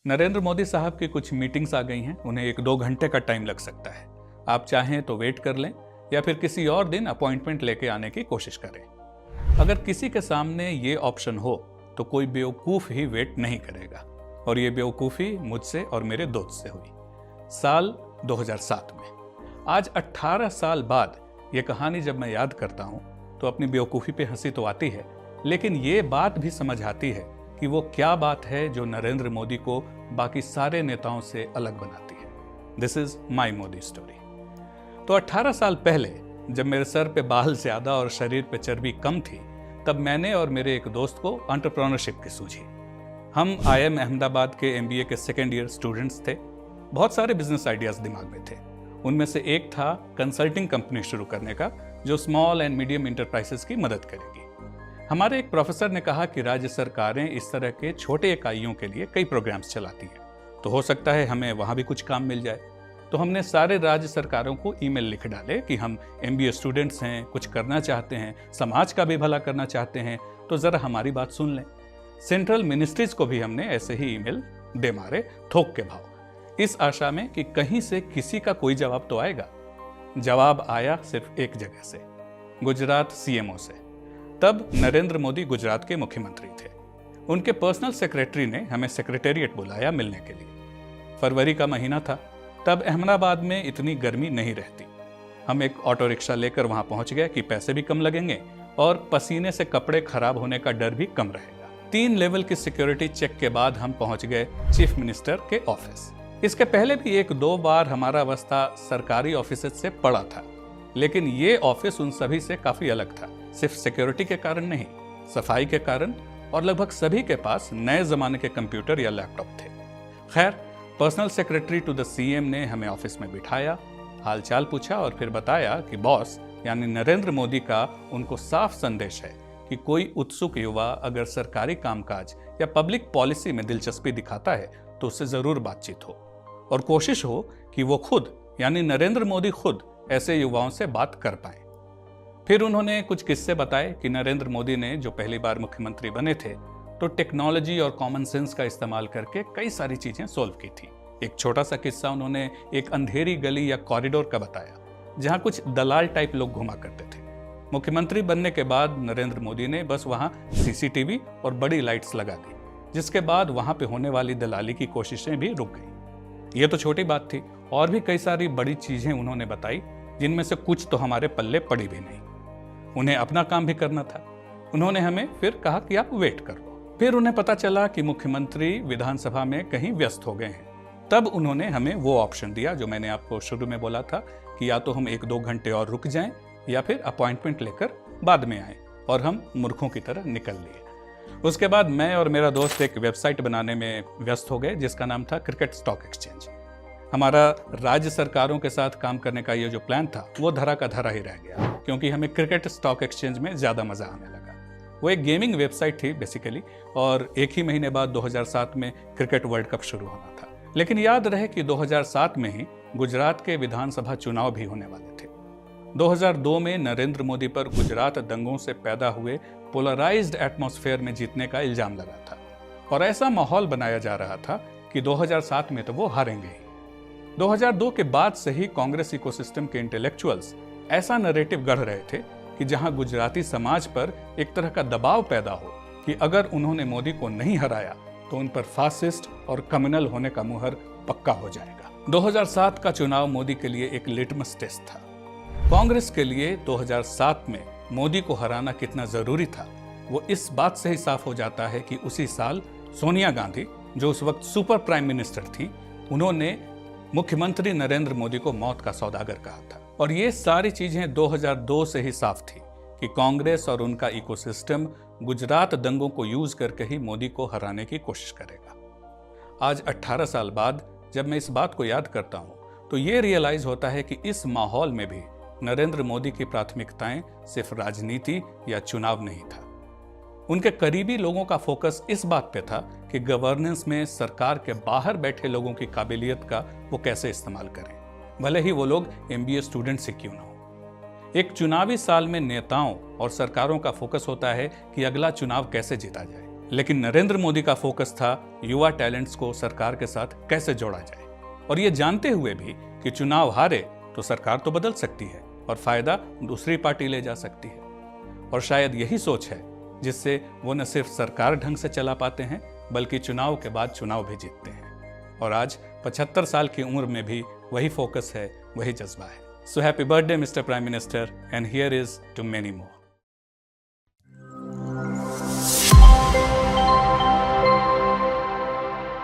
नरेंद्र मोदी साहब की कुछ मीटिंग्स आ गई हैं, उन्हें 1-2 घंटे का टाइम लग सकता है। आप चाहें तो वेट कर लें या फिर किसी और दिन अपॉइंटमेंट लेके आने की कोशिश करें। अगर किसी के सामने ये ऑप्शन हो तो कोई बेवकूफ़ ही वेट नहीं करेगा, और ये बेवकूफ़ी मुझसे और मेरे दोस्त से हुई साल 2007 में। आज 18 साल बाद ये कहानी जब मैं याद करता हूँ तो अपनी बेवकूफ़ी पे हंसी तो आती है, लेकिन ये बात भी समझ आती है कि वो क्या बात है जो नरेंद्र मोदी को बाकी सारे नेताओं से अलग बनाती है। This is my Modi story. तो 18 साल पहले जब मेरे सर पे बाल ज्यादा और शरीर पे चर्बी कम थी, तब मैंने और मेरे एक दोस्त को एंटरप्रेन्योरशिप की सूझी। हम IIM अहमदाबाद के MBA के सेकेंड ईयर स्टूडेंट्स थे। बहुत सारे बिजनेस आइडियाज दिमाग में थे। उनमें से एक था कंसल्टिंग कंपनी शुरू करने का, जो स्मॉल एंड मीडियम इंटरप्राइजेस की मदद करेगी। हमारे एक प्रोफेसर ने कहा कि राज्य सरकारें इस तरह के छोटे इकाइयों के लिए कई प्रोग्राम्स चलाती हैं, तो हो सकता है हमें वहां भी कुछ काम मिल जाए। तो हमने सारे राज्य सरकारों को ईमेल लिख डाले कि हम MBA स्टूडेंट्स हैं, कुछ करना चाहते हैं, समाज का भी भला करना चाहते हैं, तो जरा हमारी बात सुन लें। सेंट्रल मिनिस्ट्रीज को भी हमने ऐसे ही ईमेल दे मारे, थोक के भाव, इस आशा में कि कहीं से किसी का कोई जवाब तो आएगा। जवाब आया सिर्फ एक जगह से, गुजरात CMO से। तब नरेंद्र मोदी गुजरात के मुख्यमंत्री थे। उनके पर्सनल सेक्रेटरी ने हमें सेक्रेटेरिएट बुलाया मिलने के लिए। फरवरी का महीना था, तब अहमदाबाद में इतनी गर्मी नहीं रहती। हम एक ऑटो रिक्शा लेकर वहां पहुंच गए कि पैसे भी कम लगेंगे और पसीने से कपड़े खराब होने का डर भी कम रहेगा। 3 लेवल की सिक्योरिटी चेक के बाद हम पहुंच गए चीफ मिनिस्टर के ऑफिस। इसके पहले भी 1-2 बार हमारा रास्ता सरकारी ऑफिस से पड़ा था, लेकिन ये ऑफिस उन सभी से काफी अलग था। सिर्फ सिक्योरिटी के कारण नहीं, सफाई के कारण, और लगभग सभी के पास नए जमाने के कंप्यूटर या लैपटॉप थे। खैर, personal secretary to the CM ने हमें ऑफिस में बिठाया, हालचाल पूछा और फिर बताया कि बॉस यानी नरेंद्र मोदी का उनको साफ संदेश है कि कोई उत्सुक युवा अगर सरकारी कामकाज या पब्लिक पॉलिसी में दिलचस्पी दिखाता है तो उससे जरूर बातचीत हो, और कोशिश हो कि वो खुद यानी नरेंद्र मोदी खुद ऐसे युवाओं से बात कर पाए। फिर उन्होंने कुछ किस्से बताए कि नरेंद्र मोदी ने जो पहली बार मुख्यमंत्री बने थे तो टेक्नोलॉजी और कॉमन सेंस का इस्तेमाल करके कई सारी चीजें सॉल्व की थी। एक छोटा सा किस्सा उन्होंने एक अंधेरी गली या कॉरिडोर का बताया जहां कुछ दलाल टाइप लोग घुमा करते थे। मुख्यमंत्री बनने के बाद नरेंद्र मोदी ने बस वहां CCTV और बड़ी लाइट्स लगा दी, जिसके बाद वहां पे होने वाली दलाली की कोशिशें भी रुक गई। ये तो छोटी बात थी, और भी कई सारी बड़ी चीजें उन्होंने बताई, जिनमें से कुछ तो हमारे पल्ले पड़ी भी नहीं। उन्हें अपना काम भी करना था। उन्होंने हमें फिर कहा कि आप वेट कर लो। फिर उन्हें पता चला कि मुख्यमंत्री विधानसभा में कहीं व्यस्त हो गए हैं। तब उन्होंने हमें वो ऑप्शन दिया जो मैंने आपको शुरू में बोला था कि या तो हम 1-2 घंटे और रुक जाएं या फिर अपॉइंटमेंट लेकर बाद में आए, और हम मूर्खों की तरह निकल लिए। उसके बाद मैं और मेरा दोस्त एक वेबसाइट बनाने में व्यस्त हो गए जिसका नाम था क्रिकेट स्टॉक एक्सचेंज। हमारा राज्य सरकारों के साथ काम करने का ये जो प्लान था वो धरा का धरा ही रह गया, क्योंकि हमें क्रिकेट स्टॉक एक्सचेंज में ज़्यादा मज़ा आने लगा। वो एक गेमिंग वेबसाइट थी बेसिकली, और 1 ही महीने बाद 2007 में क्रिकेट वर्ल्ड कप शुरू होना था। लेकिन याद रहे कि 2007 में ही गुजरात के विधानसभा चुनाव भी होने वाले थे। 2002 में नरेंद्र मोदी पर गुजरात दंगों से पैदा हुए पोलराइज्ड एटमॉस्फेयर में जीतने का इल्जाम लगा था, और ऐसा माहौल बनाया जा रहा था कि 2007 में तो वो हारेंगे ही। 2002 के बाद से ही कांग्रेस इकोसिस्टम के इंटेलेक्चुअल्स ऐसा नैरेटिव गढ़ रहे थे कि जहां गुजराती समाज पर एक तरह का दबाव पैदा हो कि अगर उन्होंने मोदी को नहीं हराया तो उन पर फासिस्ट और कम्युनल होने का मुहर पक्का हो जाएगा। 2007 का चुनाव मोदी के लिए एक लिटमस टेस्ट था। कांग्रेस के लिए 2007 में मोदी को हराना कितना जरूरी था वो इस बात से ही साफ हो जाता है कि उसी साल सोनिया गांधी, जो उस वक्त सुपर प्राइम मिनिस्टर थी, उन्होंने मुख्यमंत्री नरेंद्र मोदी को मौत का सौदागर कहा था। और ये सारी चीजें 2002 से ही साफ थी कि कांग्रेस और उनका इकोसिस्टम गुजरात दंगों को यूज करके ही मोदी को हराने की कोशिश करेगा। आज 18 साल बाद जब मैं इस बात को याद करता हूं तो ये रियलाइज होता है कि इस माहौल में भी नरेंद्र मोदी की प्राथमिकताएं सिर्फ राजनीति या चुनाव नहीं था। उनके करीबी लोगों का फोकस इस बात पे था कि गवर्नेंस में सरकार के बाहर बैठे लोगों की काबिलियत का वो कैसे इस्तेमाल करें, भले ही वो लोग MBA स्टूडेंट से क्यों ना हो। एक चुनावी साल में नेताओं और सरकारों का फोकस होता है कि अगला चुनाव कैसे जीता जाए, लेकिन नरेंद्र मोदी का फोकस था युवा टैलेंट्स को सरकार के साथ कैसे जोड़ा जाए, और ये जानते हुए भी कि चुनाव हारे तो सरकार तो बदल सकती है और फायदा दूसरी पार्टी ले जा सकती है। और शायद यही सोच है जिससे वो न सिर्फ सरकार ढंग से चला पाते हैं बल्कि चुनाव के बाद चुनाव भी जीतते हैं। और आज 75 साल की उम्र में भी वही फोकस है, वही जज्बा है। So happy birthday mister prime minister, and here is to many more.